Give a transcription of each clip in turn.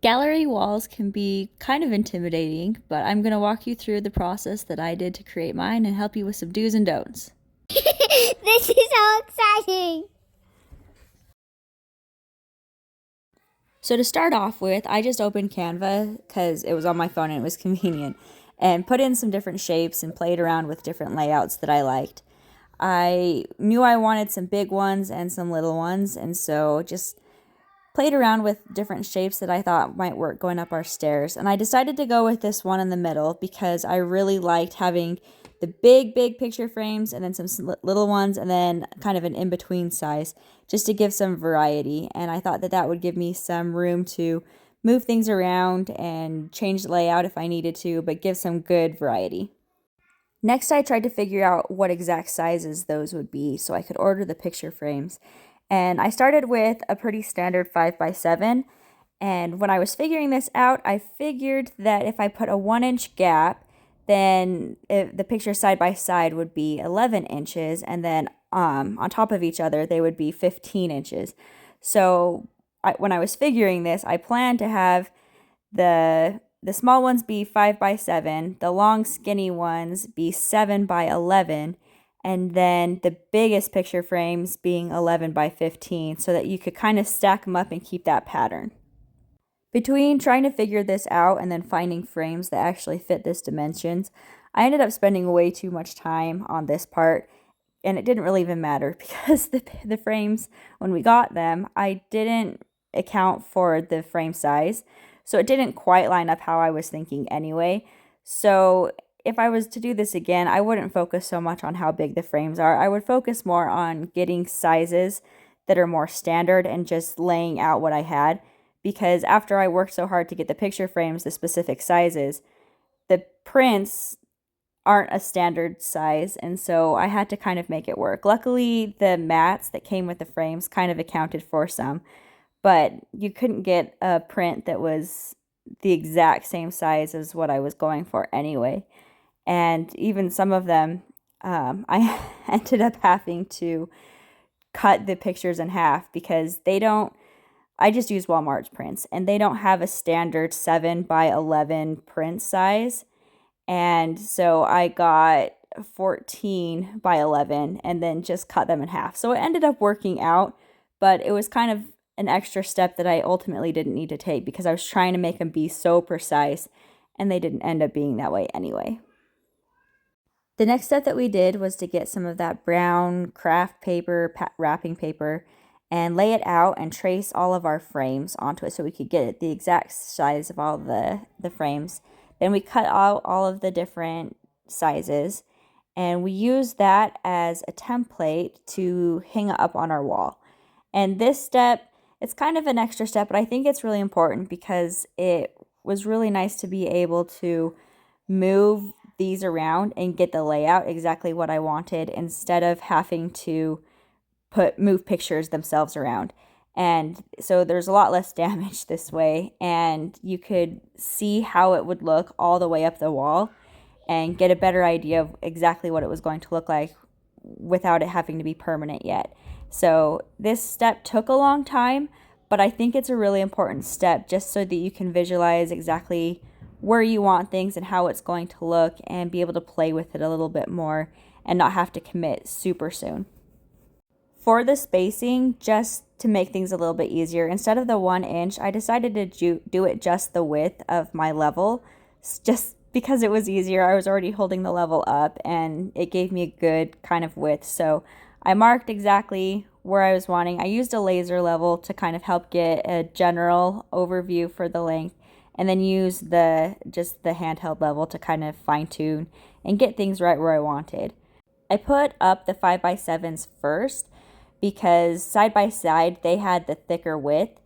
Gallery walls can be kind of intimidating, but I'm going to walk you through the process that I did to create mine and help you with some do's and don'ts. This is so exciting! So to start off with, I just opened Canva because it was on my phone and it was convenient, and put in some different shapes and played around with different layouts that I liked. I knew I wanted some big ones and some little ones, and so just played around with different shapes that I thought might work going up our stairs. And I decided to go with this one in the middle because I really liked having the big picture frames and then some little ones and then kind of an in-between size just to give some variety. And I thought that that would give me some room to move things around and change the layout if I needed to, but give some good variety. Next, I tried to figure out what exact sizes those would be so I could order the picture frames. And I started with a pretty standard 5x7. And when I was figuring this out, I figured that if I put a 1-inch gap, then the pictures side by side would be 11 inches. And then on top of each other, they would be 15 inches. So when I was figuring this, I planned to have the small ones be 5x7, the long skinny ones be 7x11, and then the biggest picture frames being 11x15, so that you could kind of stack them up and keep that pattern. Between trying to figure this out and then finding frames that actually fit this dimensions, I ended up spending way too much time on this part, and it didn't really even matter because the frames, when we got them, I didn't account for the frame size, so it didn't quite line up how I was thinking anyway. So if I was to do this again, I wouldn't focus so much on how big the frames are. I would focus more on getting sizes that are more standard and just laying out what I had, because after I worked so hard to get the picture frames the specific sizes, the prints aren't a standard size, and so I had to kind of make it work. Luckily, the mats that came with the frames kind of accounted for some, but you couldn't get a print that was the exact same size as what I was going for anyway. And even some of them, I ended up having to cut the pictures in half because I just use Walmart's prints, and they don't have a standard 7x11 print size. And so I got 14x11 and then just cut them in half. So it ended up working out, but it was kind of an extra step that I ultimately didn't need to take because I was trying to make them be so precise, and they didn't end up being that way anyway. The next step that we did was to get some of that brown craft paper, wrapping paper, and lay it out and trace all of our frames onto it so we could get the exact size of all the frames. Then we cut out all of the different sizes, and we used that as a template to hang up on our wall. And this step, it's kind of an extra step, but I think it's really important because it was really nice to be able to move these around and get the layout exactly what I wanted instead of having to move pictures themselves around. And so there's a lot less damage this way, and you could see how it would look all the way up the wall and get a better idea of exactly what it was going to look like without it having to be permanent yet. So this step took a long time, but I think it's a really important step just so that you can visualize exactly where you want things and how it's going to look and be able to play with it a little bit more and not have to commit super soon. For the spacing, just to make things a little bit easier, instead of the 1 inch, I decided to do it just the width of my level, just because it was easier. I was already holding the level up and it gave me a good kind of width. So I marked exactly where I was wanting. I used a laser level to kind of help get a general overview for the length, and then use just the handheld level to kind of fine tune and get things right where I wanted. I put up the 5x7s first because side by side they had the thicker width,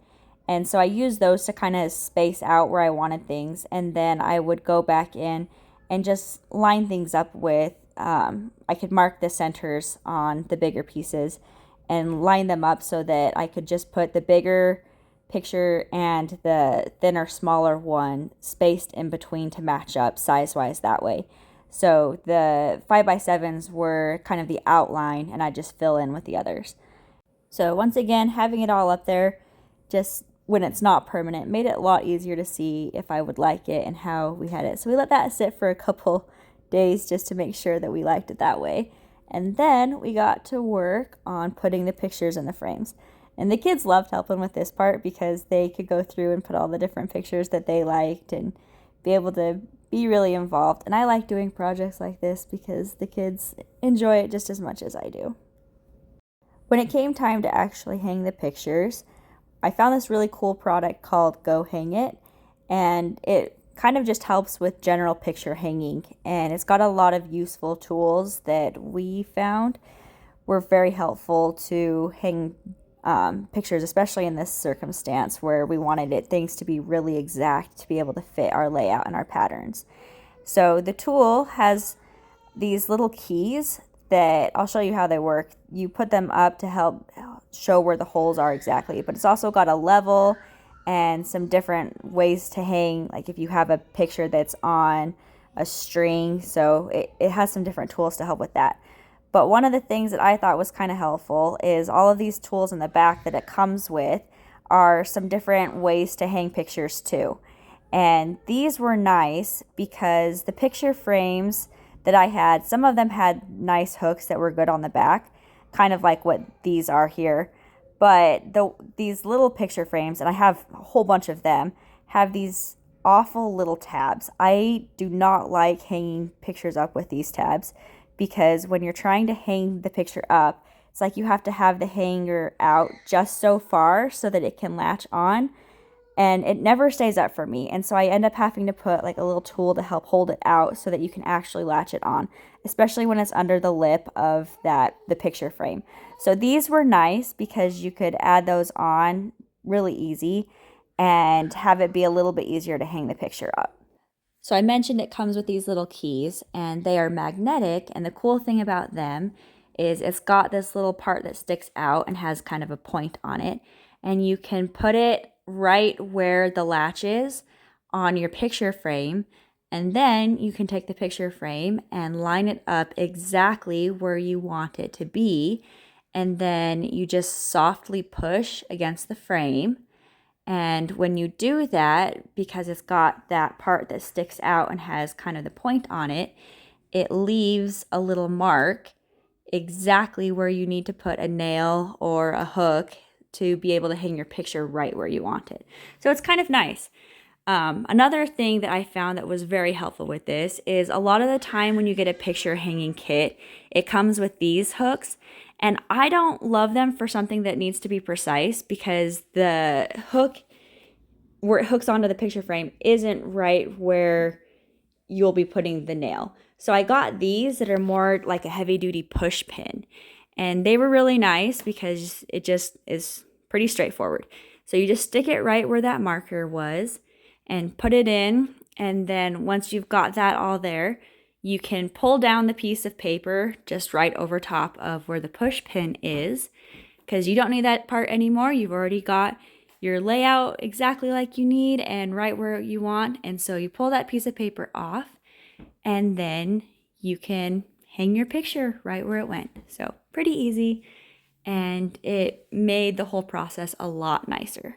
and so I used those to kind of space out where I wanted things, and then I would go back in and just line things up with I could mark the centers on the bigger pieces and line them up so that I could just put the bigger picture and the thinner, smaller one spaced in between to match up size-wise that way. So the 5x7s were kind of the outline, and I just fill in with the others. So once again, having it all up there, just when it's not permanent, made it a lot easier to see if I would like it and how we had it. So we let that sit for a couple days just to make sure that we liked it that way. And then we got to work on putting the pictures in the frames. And the kids loved helping with this part because they could go through and put all the different pictures that they liked and be able to be really involved. And I like doing projects like this because the kids enjoy it just as much as I do. When it came time to actually hang the pictures, I found this really cool product called Go Hang It, and it kind of just helps with general picture hanging, and it's got a lot of useful tools that we found were very helpful to hang pictures, especially in this circumstance where we wanted things to be really exact to be able to fit our layout and our patterns. So the tool has these little keys that I'll show you how they work. You put them up to help show where the holes are exactly, but it's also got a level and some different ways to hang, like if you have a picture that's on a string, so it has some different tools to help with that. But one of the things that I thought was kind of helpful is all of these tools in the back that it comes with are some different ways to hang pictures too. And these were nice because the picture frames that I had, some of them had nice hooks that were good on the back, kind of like what these are here. But these little picture frames, and I have a whole bunch of them, have these awful little tabs. I do not like hanging pictures up with these tabs because when you're trying to hang the picture up, it's like you have to have the hanger out just so far so that it can latch on, and it never stays up for me. And so I end up having to put like a little tool to help hold it out so that you can actually latch it on, especially when it's under the lip of the picture frame. So these were nice because you could add those on really easy and have it be a little bit easier to hang the picture up. So I mentioned it comes with these little keys, and they are magnetic, and the cool thing about them is it's got this little part that sticks out and has kind of a point on it, and you can put it right where the latch is on your picture frame, and then you can take the picture frame and line it up exactly where you want it to be, and then you just softly push against the frame. And when you do that, because it's got that part that sticks out and has kind of the point on it, it leaves a little mark exactly where you need to put a nail or a hook to be able to hang your picture right where you want it. So it's kind of nice. Another thing that I found that was very helpful with this is a lot of the time when you get a picture hanging kit, it comes with these hooks. And I don't love them for something that needs to be precise because the hook where it hooks onto the picture frame isn't right where you'll be putting the nail. So I got these that are more like a heavy duty push pin. And they were really nice because it just is pretty straightforward. So you just stick it right where that marker was and put it in. And then once you've got that all there, you can pull down the piece of paper just right over top of where the push pin is, because you don't need that part anymore. You've already got your layout exactly like you need and right where you want. And so you pull that piece of paper off, and then you can hang your picture right where it went. So pretty easy, and it made the whole process a lot nicer.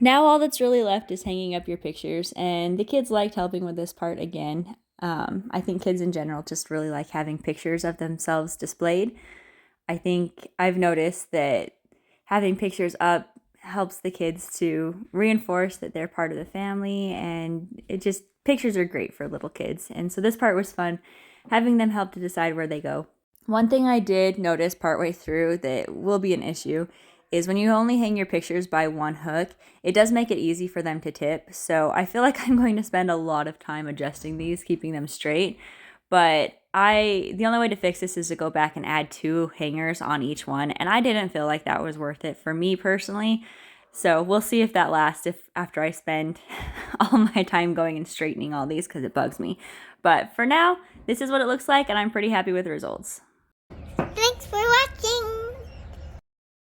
Now all that's really left is hanging up your pictures, and the kids liked helping with this part again. I think kids in general just really like having pictures of themselves displayed. I think I've noticed that having pictures up helps the kids to reinforce that they're part of the family, and pictures are great for little kids. And so this part was fun, having them help to decide where they go. One thing I did notice partway through that will be an issue is when you only hang your pictures by one hook, it does make it easy for them to tip. So I feel like I'm going to spend a lot of time adjusting these, keeping them straight. But the only way to fix this is to go back and add 2 hangers on each one. And I didn't feel like that was worth it for me personally. So we'll see if that lasts after I spend all my time going and straightening all these because it bugs me. But for now, this is what it looks like, and I'm pretty happy with the results.